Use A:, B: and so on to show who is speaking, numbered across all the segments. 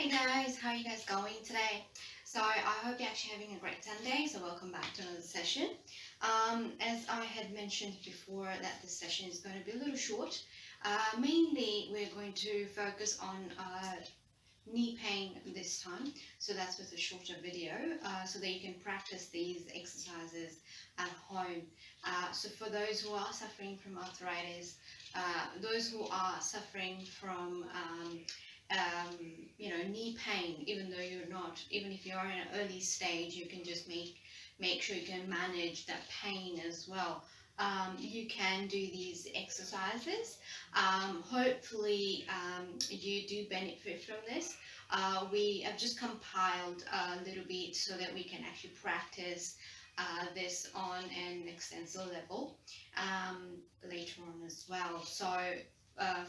A: Hey guys, how are you guys going today? So I hope you're actually having a great Sunday. So welcome back to another session. As I had mentioned before, that this session is going to be a little short. Mainly, we're going to focus on knee pain this time. So that's with a shorter video, so that you can practice these exercises at home. So for those who are suffering from arthritis, those who are suffering from knee pain, even though you're not, even if you're in an early stage, you can just make sure you can manage that pain as well. You can do these exercises. Hopefully, you do benefit from this. We have just compiled a little bit so that we can actually practice this on an extensive level later on as well. So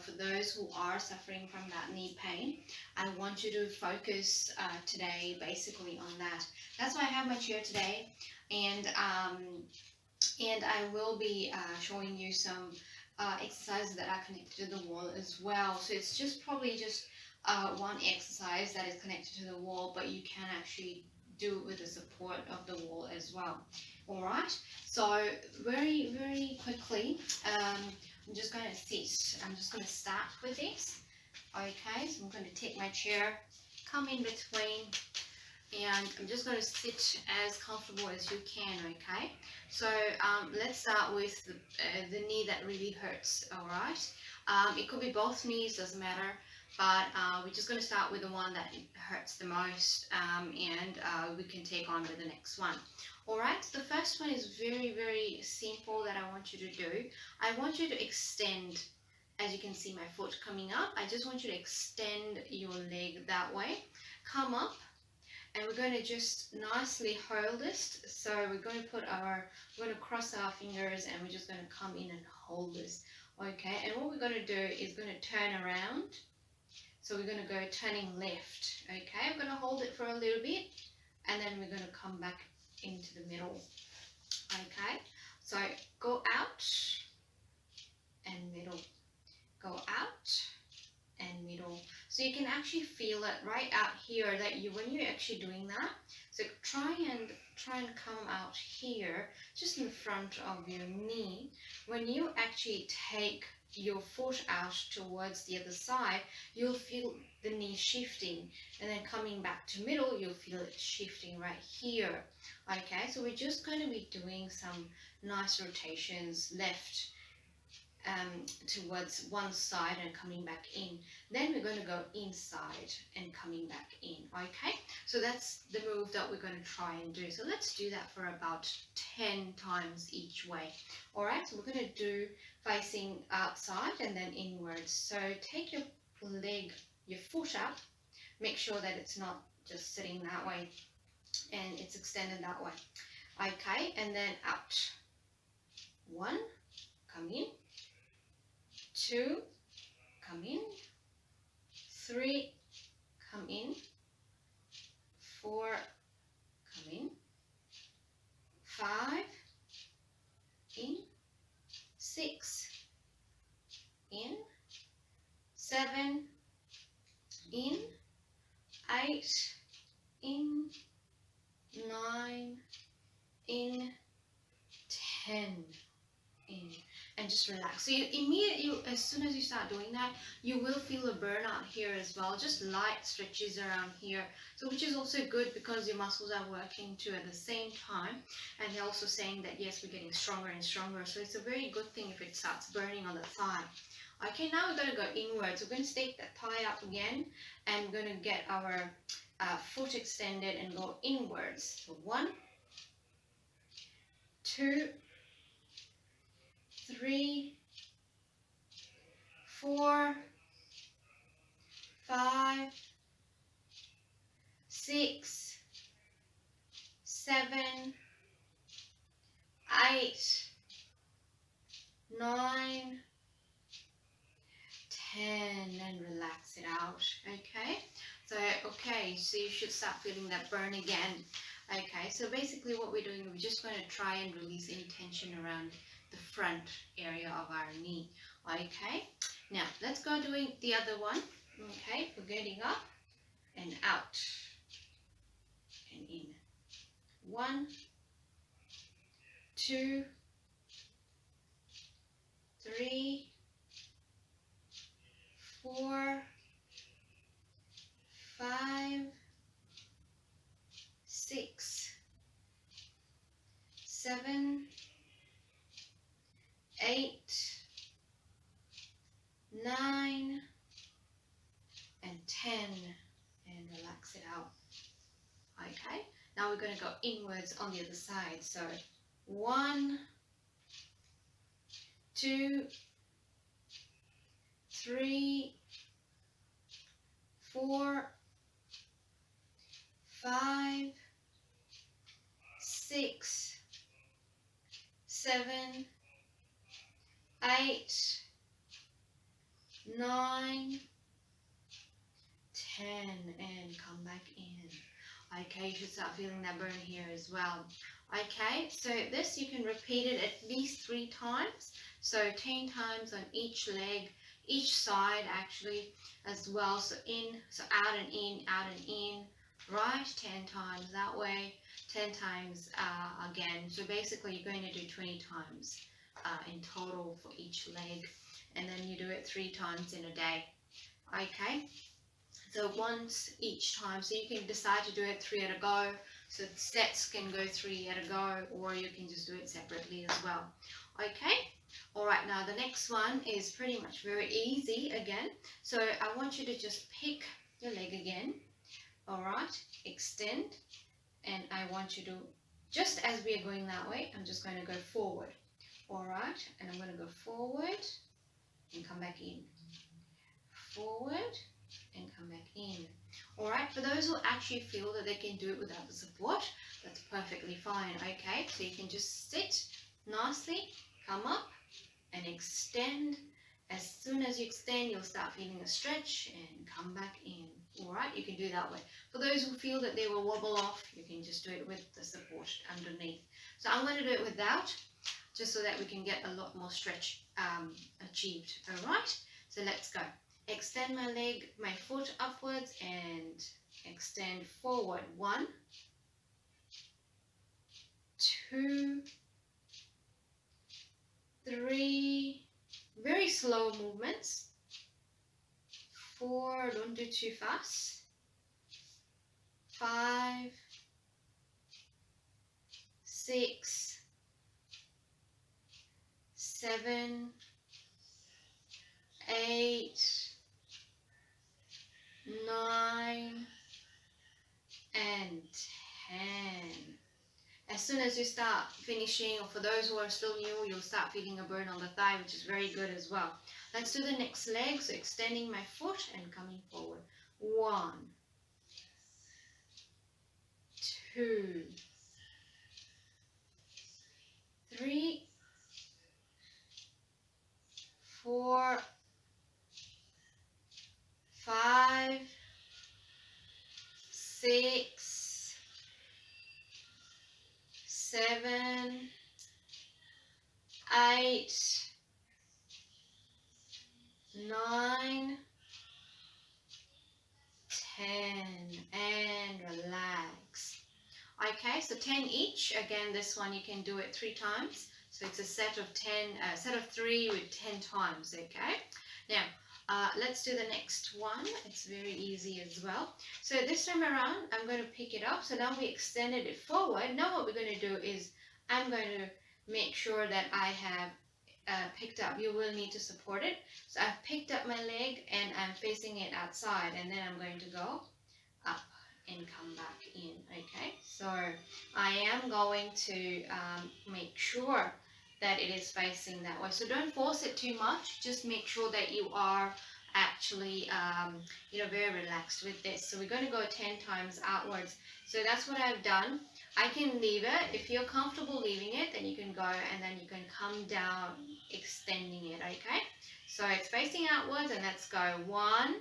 A: for those who are suffering from that knee pain, I want you to focus today basically on that. That's why I have my chair today, and I will be showing you some exercises that are connected to the wall as well. So it's probably just one exercise that is connected to the wall, but you can actually do it with the support of the wall as well. All right. So very quickly, I'm just going to sit. I'm just going to start with this. Okay. So I'm going to take my chair, come in between, and I'm just going to sit as comfortable as you can. Okay. So let's start with the knee that really hurts. All right. It could be both knees, doesn't matter. But we're just going to start with the one that hurts the most, and we can take on with the next one. Alright, so the first one is very simple that I want you to do. I want you to extend, as you can see my foot coming up, I just want you to extend your leg that way. Come up, and we're going to just nicely hold this. So we're going to cross our fingers, and we're just going to come in and hold this. Okay, and what we're going to do is going to turn around. So we're going to go turning left. Okay, I'm going to hold it for a little bit, and then we're going to come back into the middle. Okay, so go out and middle, go out and middle. So you can actually feel it right out here that when you're actually doing that. So try and come out here, just in front of your knee. When you actually take your foot out towards the other side, you'll feel the knee shifting, and then coming back to middle, you'll feel it shifting right here. Okay, so we're just going to be doing some nice rotations left towards one side and coming back in. Then we're going to go inside and coming back in. Okay, so that's the move that we're going to try and do. So let's do that for about 10 times each way. All right, so we're going to do facing outside and then inwards. So take your leg, your foot up, make sure that it's not just sitting that way and it's extended that way. Okay, and then out. 1, come in. 2, come in. 3, come in. 4, come in. 5, in. 6, in. 7, in. 8, in. 9, in. 10, in. And just relax. So you immediately, as soon as you start doing that, you will feel a burnout here as well, just light stretches around here, so which is also good because your muscles are working too at the same time, and they're also saying that yes, we're getting stronger and stronger, so it's a very good thing if it starts burning on the thigh. Okay, now we're going to go inwards. We're going to take that thigh up again, and we're going to get our foot extended and go inwards. So 1, 2, 3, 4, 5, 6, 7, 8, 9, 10, and relax it out. Okay, so you should start feeling that burn again. Okay, so basically what we're doing, we're just going to try and release any tension around the front area of our knee. Okay, now let's go doing the other one. Okay, we're getting up, and out and in. 1, 2, 3, 4, 5, 6, 7, 8, 9, and 10, and relax it out. Okay, now we're going to go inwards on the other side. So 1, 2, 3, 4, 5, 6, 7, 8, 9, 10, and come back in. Okay, you should start feeling that burn here as well. Okay, so this you can repeat it at least 3 times. So 10 times on each leg, each side actually as well. So in, so out and in, out and in, right? 10 times that way, 10 times again. So basically you're going to do 20 times in total for each leg. And then you do it 3 times in a day. Okay. So once each time, so you can decide to do it 3 at a go, so the sets can go 3 at a go, or you can just do it separately as well. Okay, all right, now the next one is pretty much very easy again. So I want you to just pick your leg again, all right, extend, and I want you to, just as we are going that way, I'm just going to go forward, all right, and I'm going to go forward and come back in, forward, and come back in. All right, for those who actually feel that they can do it without the support, that's perfectly fine. Okay, so you can just sit nicely, come up and extend. As soon as you extend, you'll start feeling a stretch and come back in. All right, you can do that way. For those who feel that they will wobble off, you can just do it with the support underneath. So I'm going to do it without, just so that we can get a lot more stretch achieved. All right, so let's go. Extend my leg, my foot upwards, and extend forward. 1, 2, 3, very slow movements. 4, don't do too fast. 5, 6, 7, 8, 9, and 10. As soon as you start finishing, or for those who are still new, you'll start feeling a burn on the thigh, which is very good as well. Let's do the next leg, so extending my foot and coming forward. 1, 2, 3, 4, 5, 6, 7, 8, 9, 10, and relax. Okay, so 10 each. Again, this one you can do it 3 times. So it's a set of 10, set of 3 with 10 times. Okay. Now, let's do the next one. It's very easy as well. So this time around, I'm going to pick it up. So now we extended it forward. Now what we're going to do is I'm going to make sure that I have picked up. You will need to support it. So I've picked up my leg and I'm facing it outside, and then I'm going to go up and come back in. Okay, so I am going to make sure that it is facing that way. So don't force it too much. Just make sure that you are actually very relaxed with this. So we're going to go 10 times outwards. So that's what I've done. I can leave it. If you're comfortable leaving it, then you can go and then you can come down, extending it. Okay, so it's facing outwards, and let's go. 1,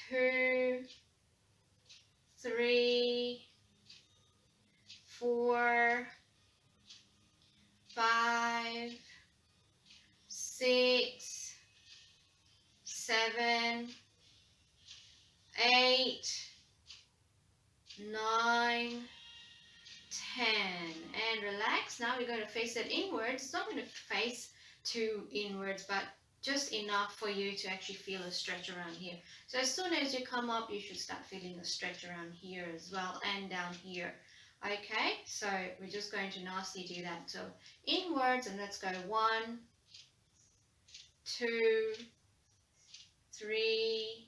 A: 2, 3, 4, 5, 6, 7, 8, 9, 10, and relax. Now we're going to face it inwards. It's not going to face too inwards, but just enough for you to actually feel a stretch around here. So as soon as you come up, you should start feeling a stretch around here as well, and down here. Okay, so we're just going to nicely do that. So inwards, and let's go 1, 2, 3,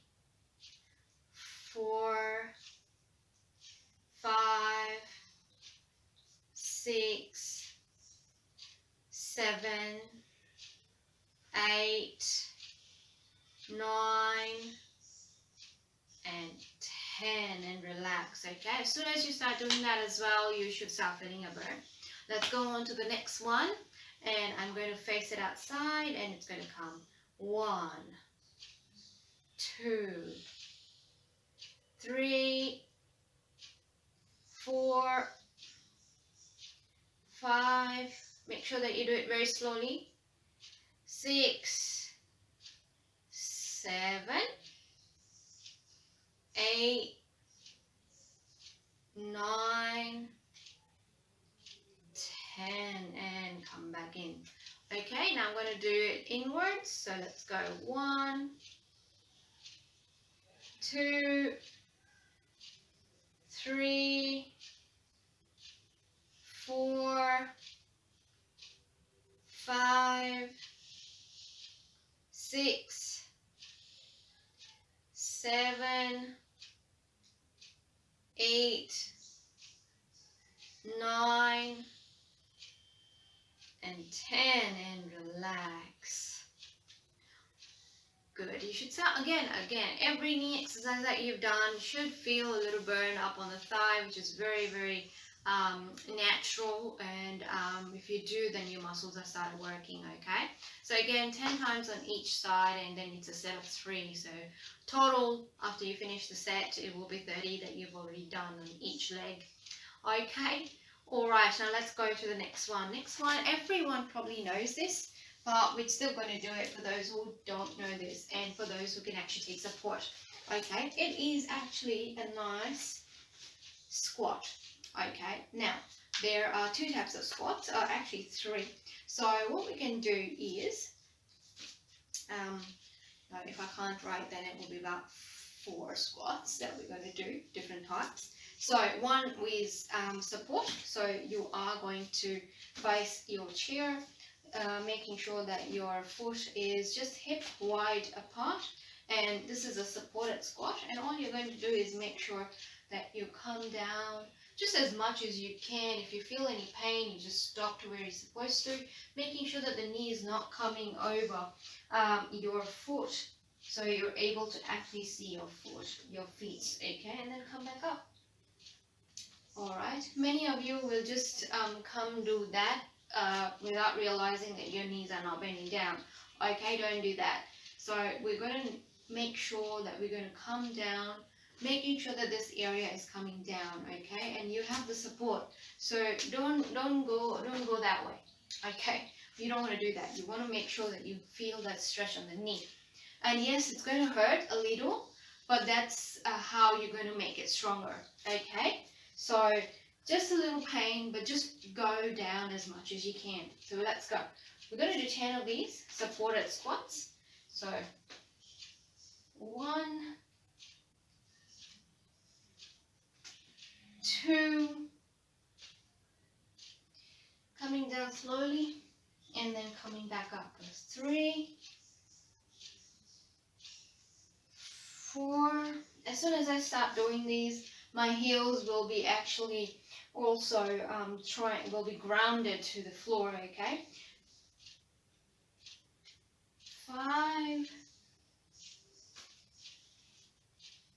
A: 4, 5, 6, 7, 8, 9, and 10, and relax. Okay, as soon as you start doing that as well, you should start feeling a burn. Let's go on to the next one, and I'm going to face it outside, and it's going to come 1, 2, 3, 4, 5. Make sure that you do it very slowly. 6, 7, 8, 9, 10, and come back in. Okay, now I'm going to do it inwards. So let's go 1, 2, 3, 4, 5, 6, 7, 8, 9, and 10, and relax. Good. You should start again. Every knee exercise that you've done should feel a little burn up on the thigh, which is very, very natural. And if you do, then your muscles are started working. Okay. So again, 10 times on each side, and then it's a set of 3. So total, after you finish the set, it will be 30 that you've already done on each leg. Okay. All right. Now let's go to the next one. Next one, everyone probably knows this, but we're still going to do it for those who don't know this, and for those who can actually take support. Okay, it is actually a nice squat. Okay, now there are 2 types of squats, or actually 3. So what we can do is, if I can't write, then it will be about 4 squats that we're going to do, different types. So one with support, so you are going to face your chair, making sure that your foot is just hip wide apart, and this is a supported squat, and all you're going to do is make sure that you come down just as much as you can. If you feel any pain, you just stop to where you're supposed to, making sure that the knee is not coming over your foot, so you're able to actually see your feet, okay, and then come back up. Alright, many of you will just come do that without realizing that your knees are not bending down. Okay, don't do that. So we're going to make sure that we're going to come down, making sure that this area is coming down, okay, and you have the support. So don't go that way, okay. You don't want to do that. You want to make sure that you feel that stretch on the knee. And yes, it's going to hurt a little, but that's how you're going to make it stronger, okay. So just a little pain, but just go down as much as you can. So let's go. We're going to do 10 of these supported squats. So 1, 2, coming down slowly, and then coming back up. 3, 4. As soon as I start doing these, my heels will be actually also will be grounded to the floor, okay? 5,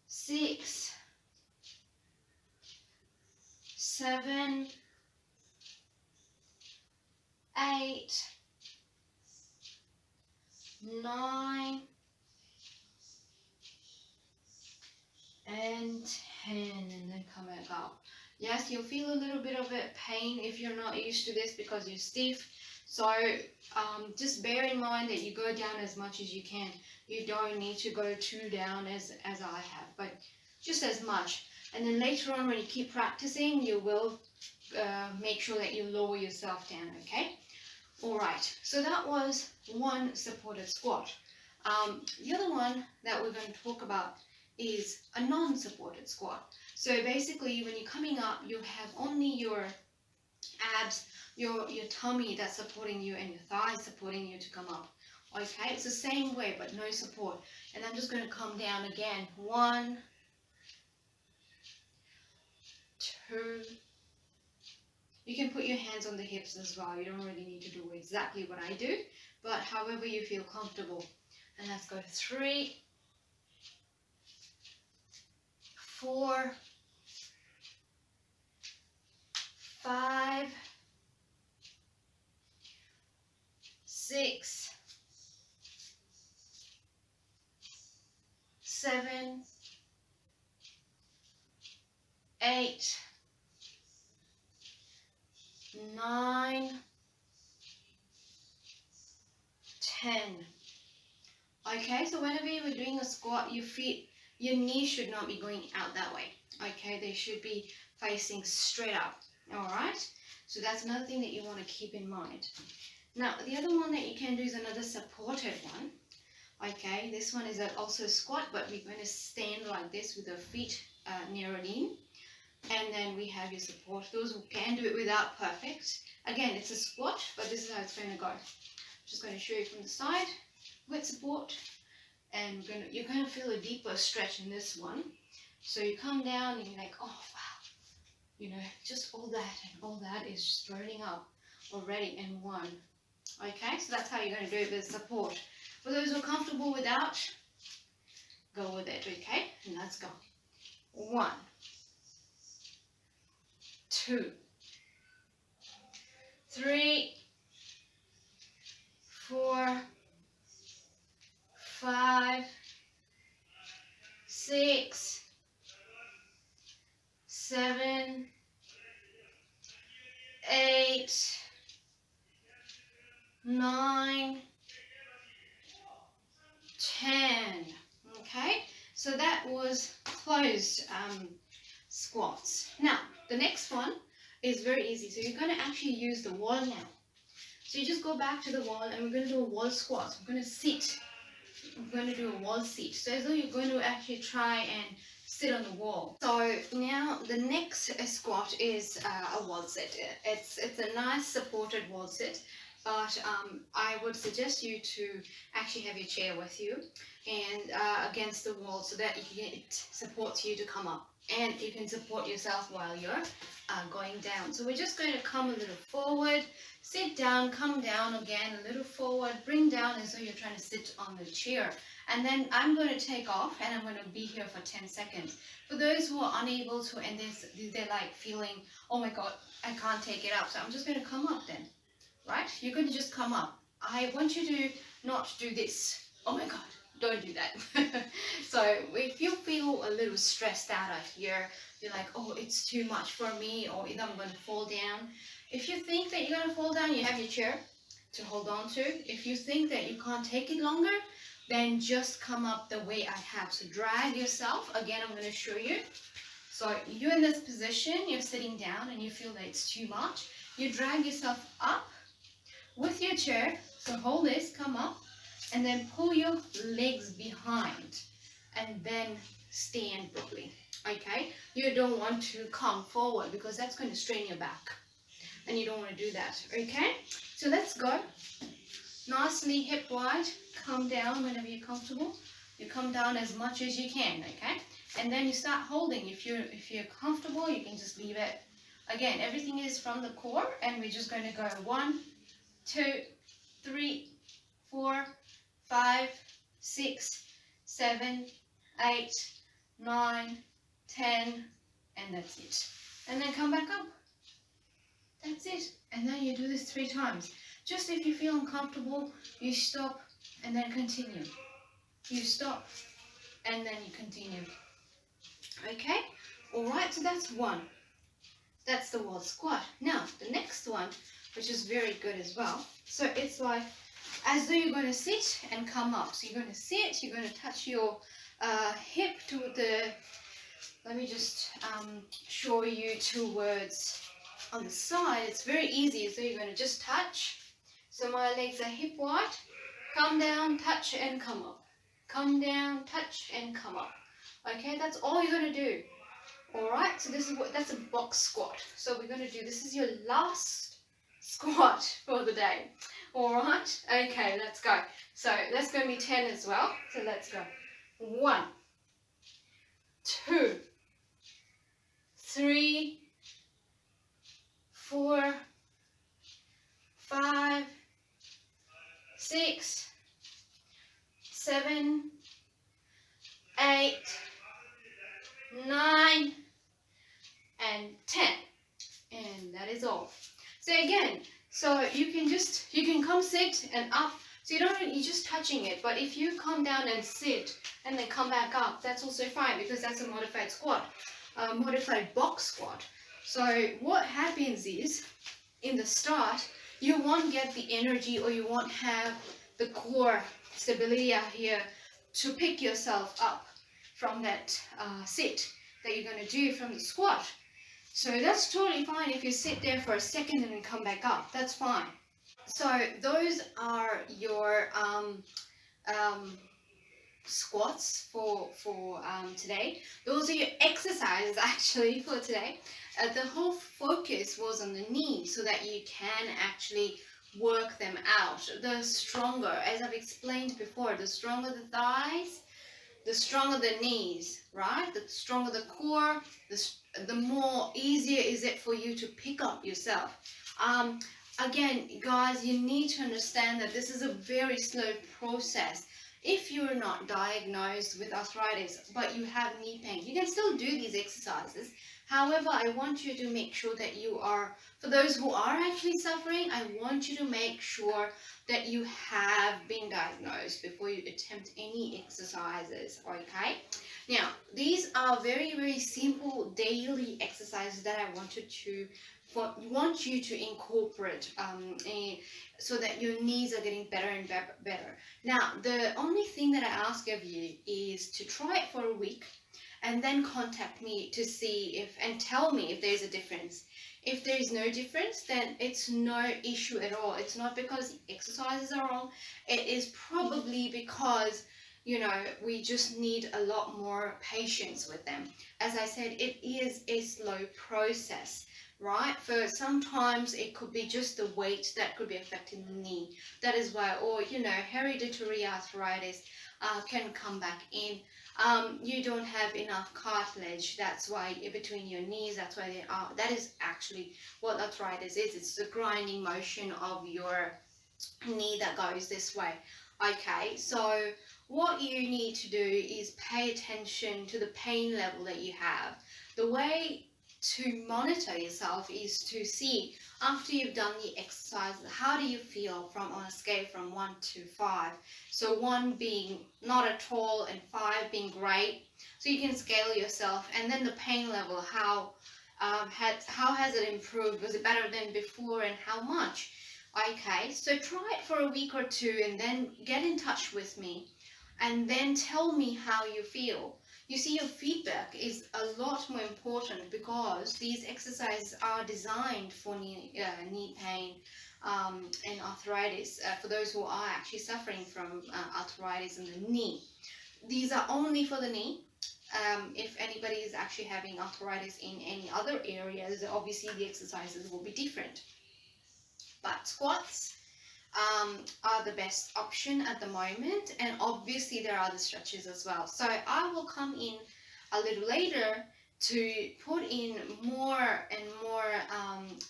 A: 6, 7, 8, 9, and 10, and then come back up. Yes, you'll feel a little bit of a pain if you're not used to this because you're stiff. So just bear in mind that you go down as much as you can. You don't need to go too down as I have, but just as much. And then later on when you keep practicing, you will make sure that you lower yourself down, okay? Alright, so that was one supported squat. The other one that we're going to talk about is a non-supported squat. So basically when you're coming up, you have only your abs, your tummy that's supporting you and your thighs supporting you to come up. Okay, it's the same way but no support. And I'm just going to come down again. 1, 2. You can put your hands on the hips as well. You don't really need to do exactly what I do, but however you feel comfortable. And let's go 3, 4, 5, 6, 7, 8, 9, 10. Okay, so whenever you're doing a squat, your knees should not be going out that way. Okay, they should be facing straight up. Alright, so that's another thing that you want to keep in mind. Now, the other one that you can do is another supported one. Okay, this one is also a squat, but we're going to stand like this with our feet narrowed in. And then we have your support. Those who can do it without perfect. Again, it's a squat, but this is how it's going to go. Just going to show you from the side with support. And you're going to feel a deeper stretch in this one. So you come down and you're like, oh, wow. You know, just all that is just burning up already in one. Okay, so that's how you're going to do it with support. For those who are comfortable without, go with it, okay? And let's go. 1, 2, 3, 4, 5, 6, 7, 8, 9, 10. Okay, so that was closed squats. Now, the next one is very easy. So you're going to actually use the wall now. So you just go back to the wall and we're going to do a wall squat. We're going to sit. We're going to do a wall sit. So as though you're going to actually try and sit on the wall. So now the next squat is a wall sit. It's a nice supported wall sit. But I would suggest you to actually have your chair with you and against the wall so that it supports you to come up. And you can support yourself while you're going down. So we're just going to come a little forward, sit down, come down again, a little forward, bring down as though you're trying to sit on the chair. And then I'm going to take off and I'm going to be here for 10 seconds. For those who are unable to, and they're like feeling, oh my God, I can't take it up. So I'm just going to come up then, right? You're going to just come up. I want you to not do this. Oh my God. Don't do that. So if you feel a little stressed out here, you're like, oh, it's too much for me, or either I'm going to fall down. If you think that you're going to fall down, you have your chair to hold on to. If you think that you can't take it longer, then just come up the way I have. So drag yourself. Again, I'm going to show you. So you're in this position, you're sitting down and you feel that it's too much. You drag yourself up with your chair. So hold this, come up. And then pull your legs behind and then stand properly. Okay, you don't want to come forward because that's going to strain your back and you don't want to do that. Okay, so let's go nicely hip wide. Come down whenever you're comfortable. You come down as much as you can. Okay, and then you start holding. If you're comfortable, you can just leave it. Again, everything is from the core and we're just going to go 1, 2, 3, 4, 5, 6, 7, 8, 9, 10, and that's it. And then come back up. That's it. And then you do this 3 times. Just if you feel uncomfortable, you stop and then continue. You stop and then you continue. Okay? Alright, so that's 1. That's the wall squat. Now, the next one, which is very good as well. So it's like, as though you're going to sit and come up. So you're going to sit, you're going to touch your hip to the, let me just show you towards on the side. It's very easy. So you're going to just touch. So my legs are hip wide. Come down, touch and come up. Come down, touch and come up. Okay, that's all you're going to do. Alright, so this is that's a box squat. So we're going to do, this is your last squat for the day. Alright, okay, let's go. So that's going to be 10 as well. So let's go. 1, 2, 3, 4, 5, 6, 7, 8, 9, and 10. And that is all. So again, so you can come sit and up. So you're just touching it. But if you come down and sit and then come back up, that's also fine, because that's a modified squat, modified box squat. So what happens is, in the start, you won't get the energy, or you won't have the core stability out here to pick yourself up from that sit that you're going to do from the squat. So that's totally fine if you sit there for a second and then come back up. That's fine. So those are your squats for today. Those are your exercises actually for today. The whole focus was on the knees, so that you can actually work them out. The stronger, as I've explained before, the stronger the thighs, the stronger the knees, right? The stronger the core, the more easier is it for you to pick up yourself. Again, guys, you need to understand that this is a very slow process. If you're not diagnosed with arthritis, but you have knee pain, you can still do these exercises. However, I want you to make sure that you are, for those who are actually suffering, I want you to make sure that you have been diagnosed before you attempt any exercises, okay? Now, these are very, very simple daily exercises that I want you to incorporate so that your knees are getting better and better. Now, the only thing that I ask of you is to try it for a week, and then contact me to see if, and tell me if there's a difference. If there is no difference, then it's no issue at all. It's not because exercises are wrong. It is probably because, we just need a lot more patience with them. As I said, it is a slow process, right? For sometimes it could be just the weight that could be affecting the knee. That is why, or, hereditary arthritis can come back in. You don't have enough cartilage. That's why between your knees, that's why that is actually what arthritis is. It's the grinding motion of your knee that goes this way. Okay, so what you need to do is pay attention to the pain level that you have. The way to monitor yourself is to see, after you've done the exercise, how do you feel on a scale from 1 to 5. So 1 being not at all and 5 being great. So you can scale yourself, and then the pain level, how has it improved? Was it better than before, and how much? Okay, so try it for a week or two, and then get in touch with me, and then tell me how you feel. You see, your feedback is a lot more important, because these exercises are designed for knee pain and arthritis, for those who are actually suffering from arthritis in the knee. These are only for the knee. If anybody is actually having arthritis in any other areas, obviously the exercises will be different. But squats are the best option at the moment, and obviously there are the stretches as well. So I will come in a little later to put in more and more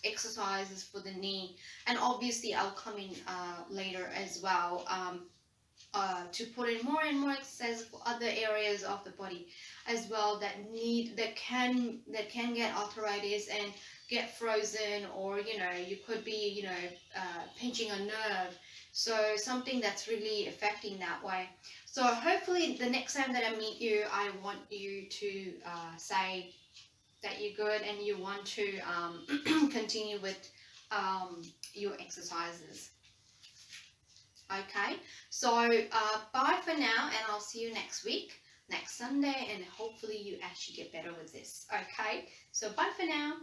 A: exercises for the knee, and obviously I'll come in later as well to put in more and more exercises for other areas of the body as well that can get arthritis and get frozen, or you could be pinching a nerve, so something that's really affecting that way. So hopefully the next time that I meet you, I want you to say that you're good and you want to continue with your exercises. Okay, so bye for now, and I'll see you next week, next Sunday, and hopefully you actually get better with this. Okay, so bye for now.